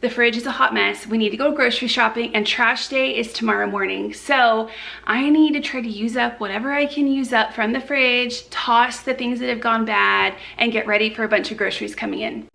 The fridge is a hot mess. We need to go grocery shopping, and trash day is tomorrow morning. So I need to try to use up whatever I can use up from the fridge, toss the things that have gone bad, and get ready for a bunch of groceries coming in.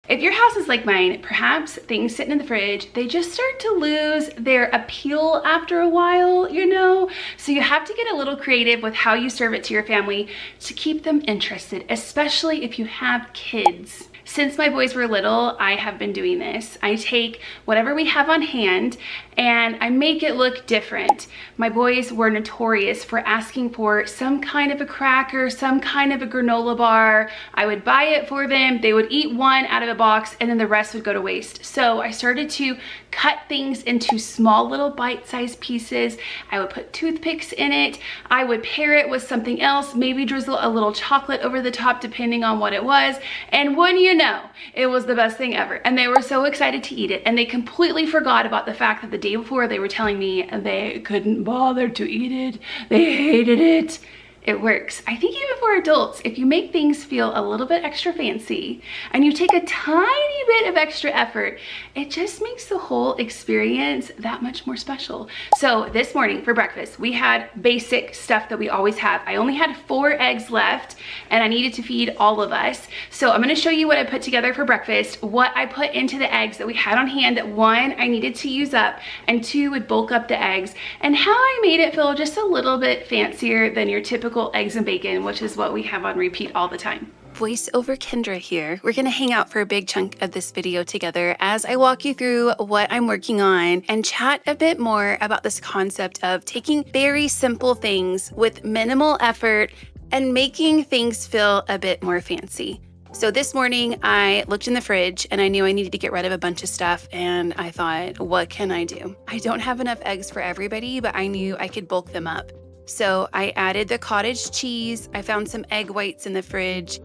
If your house is like mine, perhaps things sitting in the fridge, they just start to lose their appeal after a while, you know? So you have to get a little creative with how you serve it to your family to keep them interested, especially if you have kids. Since my boys were little, I have been doing this. I take whatever we have on hand and I make it look different. My boys were notorious for asking for some kind of a cracker, some kind of a granola bar. I would buy it for them. They would eat one out of a box and then the rest would go to waste. So I started to cut things into small little bite-sized pieces. I would put toothpicks in it. I would pair it with something else, maybe drizzle a little chocolate over the top depending on what it was. And wouldn't you know, it was the best thing ever. And they were so excited to eat it. And they completely forgot about the fact that the day before they were telling me they couldn't bother to eat it. They hated it. It works. I think even for adults, if you make things feel a little bit extra fancy and you take a tiny bit of extra effort, it just makes the whole experience that much more special. So this morning for breakfast, we had basic stuff that we always have. I only had 4 eggs left and I needed to feed all of us. So I'm gonna show you what I put together for breakfast, what I put into the eggs that we had on hand that 1, I needed to use up, and 2, would bulk up the eggs, and how I made it feel just a little bit fancier than your typical eggs and bacon, which is what we have on repeat all the time. Voiceover Kendra here. We're gonna hang out for a big chunk of this video together as I walk you through what I'm working on and chat a bit more about this concept of taking very simple things with minimal effort and making things feel a bit more fancy. So this morning I looked in the fridge and I knew I needed to get rid of a bunch of stuff, and I thought, what can I do? I don't have enough eggs for everybody, but I knew I could bulk them up. So I added the cottage cheese. I found some egg whites in the fridge,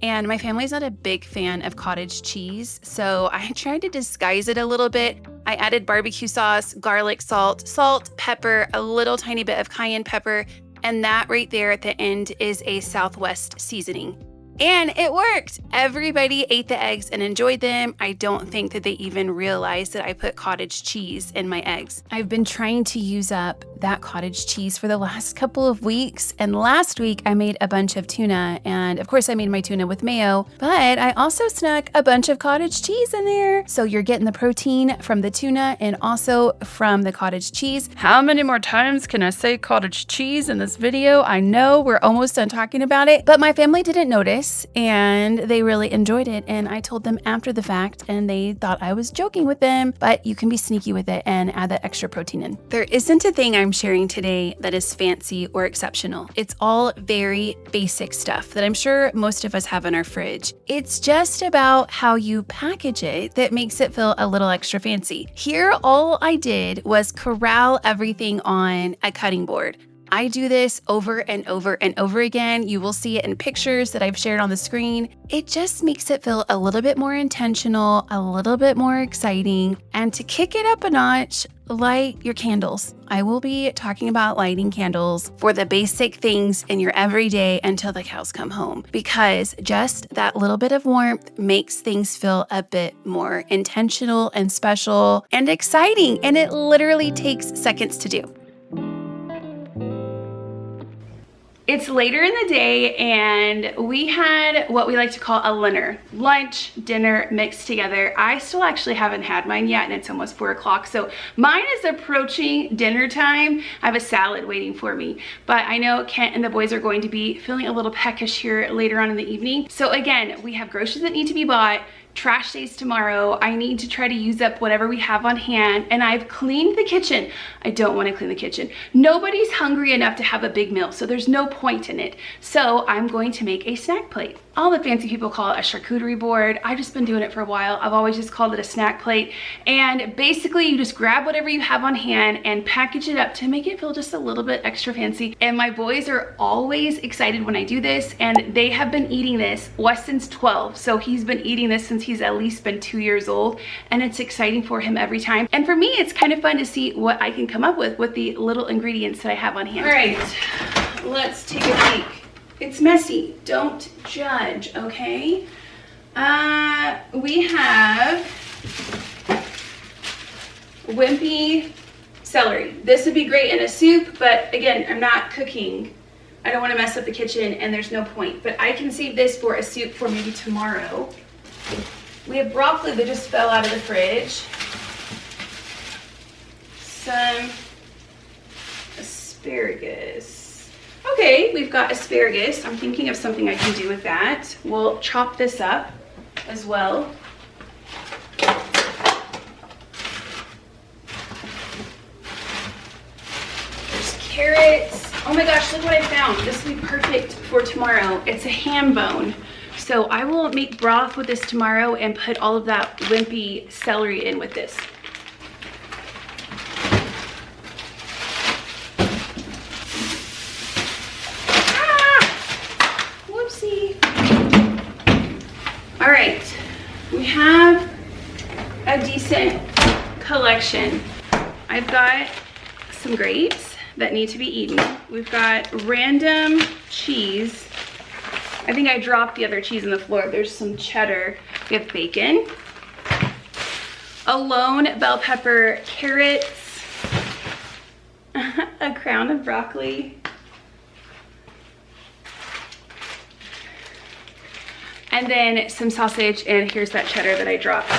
and my family's not a big fan of cottage cheese, so I tried to disguise it a little bit. I added barbecue sauce, garlic salt, pepper, a little tiny bit of cayenne pepper, and that right there at the end is a Southwest seasoning. And it worked. Everybody ate the eggs and enjoyed them. I don't think that they even realized that I put cottage cheese in my eggs. I've been trying to use up that cottage cheese for the last couple of weeks. And last week I made a bunch of tuna. And of course I made my tuna with mayo, but I also snuck a bunch of cottage cheese in there. So you're getting the protein from the tuna and also from the cottage cheese. How many more times can I say cottage cheese in this video? I know we're almost done talking about it, but my family didn't notice. And they really enjoyed it, and I told them after the fact and they thought I was joking with them, but you can be sneaky with it and add that extra protein in. There isn't a thing I'm sharing today that is fancy or exceptional. It's all very basic stuff that I'm sure most of us have in our fridge. It's just about how you package it that makes it feel a little extra fancy. Here, all I did was corral everything on a cutting board. I do this over and over and over again. You will see it in pictures that I've shared on the screen. It just makes it feel a little bit more intentional, a little bit more exciting. And to kick it up a notch, light your candles. I will be talking about lighting candles for the basic things in your everyday until the cows come home, because just that little bit of warmth makes things feel a bit more intentional and special and exciting. And it literally takes seconds to do. It's later in the day and we had what we like to call a lunner, lunch, dinner mixed together. I still actually haven't had mine yet and it's almost 4 o'clock. So mine is approaching dinner time. I have a salad waiting for me, but I know Kent and the boys are going to be feeling a little peckish here later on in the evening. So again, we have groceries that need to be bought. Trash days tomorrow. I need to try to use up whatever we have on hand, and I've cleaned the kitchen. I don't want to clean the kitchen. Nobody's hungry enough to have a big meal, so there's no point in it. So I'm going to make a snack plate. All the fancy people call it a charcuterie board. I've just been doing it for a while. I've always just called it a snack plate. And basically you just grab whatever you have on hand and package it up to make it feel just a little bit extra fancy. And my boys are always excited when I do this, and they have been eating this. Weston's 12, so he's been eating this since he's at least been 2 years old, and it's exciting for him every time. And for me, it's kind of fun to see what I can come up with the little ingredients that I have on hand. All right, let's take a peek. It's messy, don't judge, okay? we have wimpy celery. This would be great in a soup, but again, I'm not cooking. I don't want to mess up the kitchen and there's no point, but I can save this for a soup for maybe tomorrow. We have broccoli that just fell out of the fridge. Some asparagus. Okay, we've got asparagus. I'm thinking of something I can do with that. We'll chop this up as well. There's carrots. Oh my gosh, look what I found. This will be perfect for tomorrow. It's a ham bone. So I will make broth with this tomorrow and put all of that wimpy celery in with this. All right, we have a decent collection. I've got some grapes that need to be eaten. We've got random cheese. I think I dropped the other cheese on the floor. There's some cheddar. We have bacon, a lone bell pepper, carrots, a crown of broccoli, and then some sausage, and here's that cheddar that I dropped.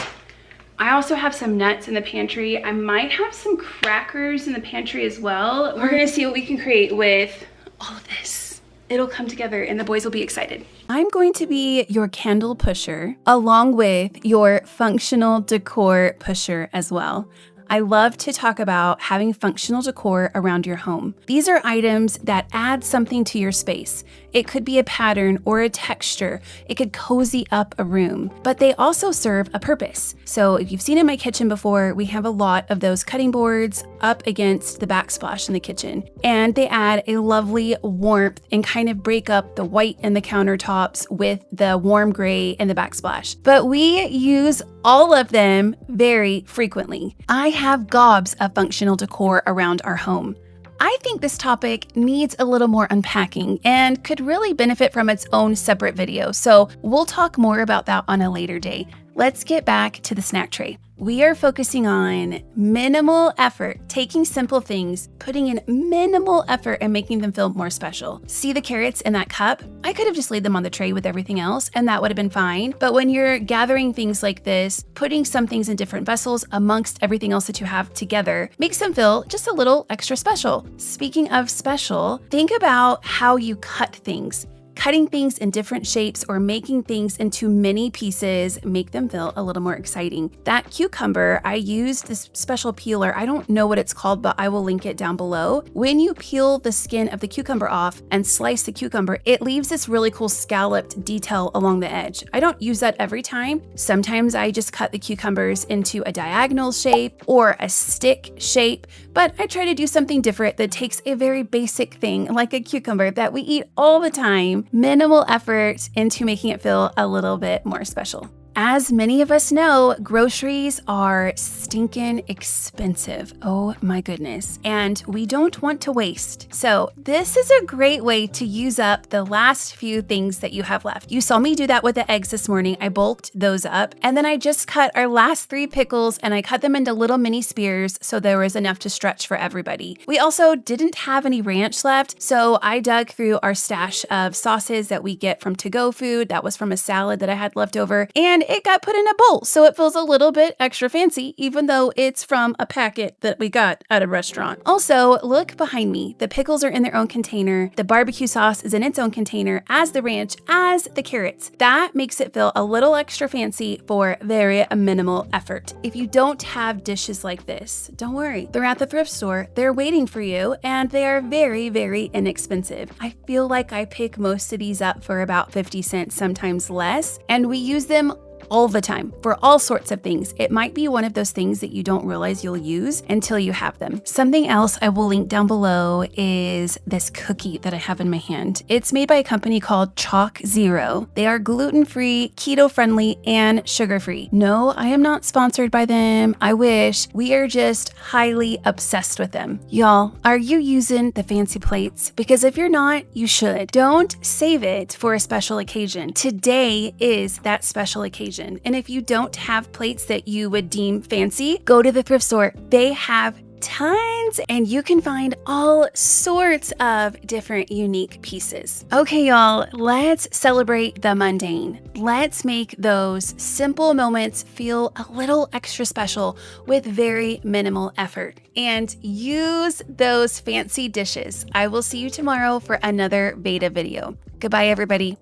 I also have some nuts in the pantry. I might have some crackers in the pantry as well. We're gonna see what we can create with all of this. It'll come together and the boys will be excited. I'm going to be your candle pusher along with your functional decor pusher as well. I love to talk about having functional decor around your home. These are items that add something to your space. It could be a pattern or a texture. It could cozy up a room, but they also serve a purpose. So if you've seen in my kitchen before, we have a lot of those cutting boards up against the backsplash in the kitchen, and they add a lovely warmth and kind of break up the white in the countertops with the warm gray in the backsplash. But we use all of them very frequently. I have gobs of functional decor around our home. I think this topic needs a little more unpacking and could really benefit from its own separate video, so we'll talk more about that on a later day. Let's get back to the snack tray. We are focusing on minimal effort, taking simple things, putting in minimal effort and making them feel more special. See the carrots in that cup? I could have just laid them on the tray with everything else and that would have been fine. But when you're gathering things like this, putting some things in different vessels amongst everything else that you have together makes them feel just a little extra special. Speaking of special, think about how you cut things. Cutting things in different shapes or making things into mini pieces make them feel a little more exciting. That cucumber, I used this special peeler. I don't know what it's called, but I will link it down below. When you peel the skin of the cucumber off and slice the cucumber, it leaves this really cool scalloped detail along the edge. I don't use that every time. Sometimes I just cut the cucumbers into a diagonal shape or a stick shape, but I try to do something different that takes a very basic thing like a cucumber that we eat all the time, minimal effort into making it feel a little bit more special. As many of us know, groceries are stinking expensive. Oh my goodness. And we don't want to waste. So this is a great way to use up the last few things that you have left. You saw me do that with the eggs this morning. I bulked those up. And then I just cut our last 3 pickles and I cut them into little mini spears so there was enough to stretch for everybody. We also didn't have any ranch left. So I dug through our stash of sauces that we get from to-go food. That was from a salad that I had left over. And it got put in a bowl, so it feels a little bit extra fancy, even though it's from a packet that we got at a restaurant. Also, look behind me. The pickles are in their own container. The barbecue sauce is in its own container, as the ranch, as the carrots. That makes it feel a little extra fancy for very minimal effort. If you don't have dishes like this, don't worry. They're at the thrift store. They're waiting for you, and they are very, very inexpensive. I feel like I pick most of these up for about 50 cents, sometimes less, and we use them all the time for all sorts of things. It might be one of those things that you don't realize you'll use until you have them. Something else I will link down below is this cookie that I have in my hand. It's made by a company called ChocZero. They are gluten-free, keto-friendly, and sugar-free. No, I am not sponsored by them. I wish. We are just highly obsessed with them. Y'all, are you using the fancy plates? Because if you're not, you should. Don't save it for a special occasion. Today is that special occasion. version. And if you don't have plates that you would deem fancy, go to the thrift store. They have tons, and you can find all sorts of different unique pieces. Okay, y'all, let's celebrate the mundane. Let's make those simple moments feel a little extra special with very minimal effort. And use those fancy dishes. I will see you tomorrow for another VEDA video. Goodbye, everybody.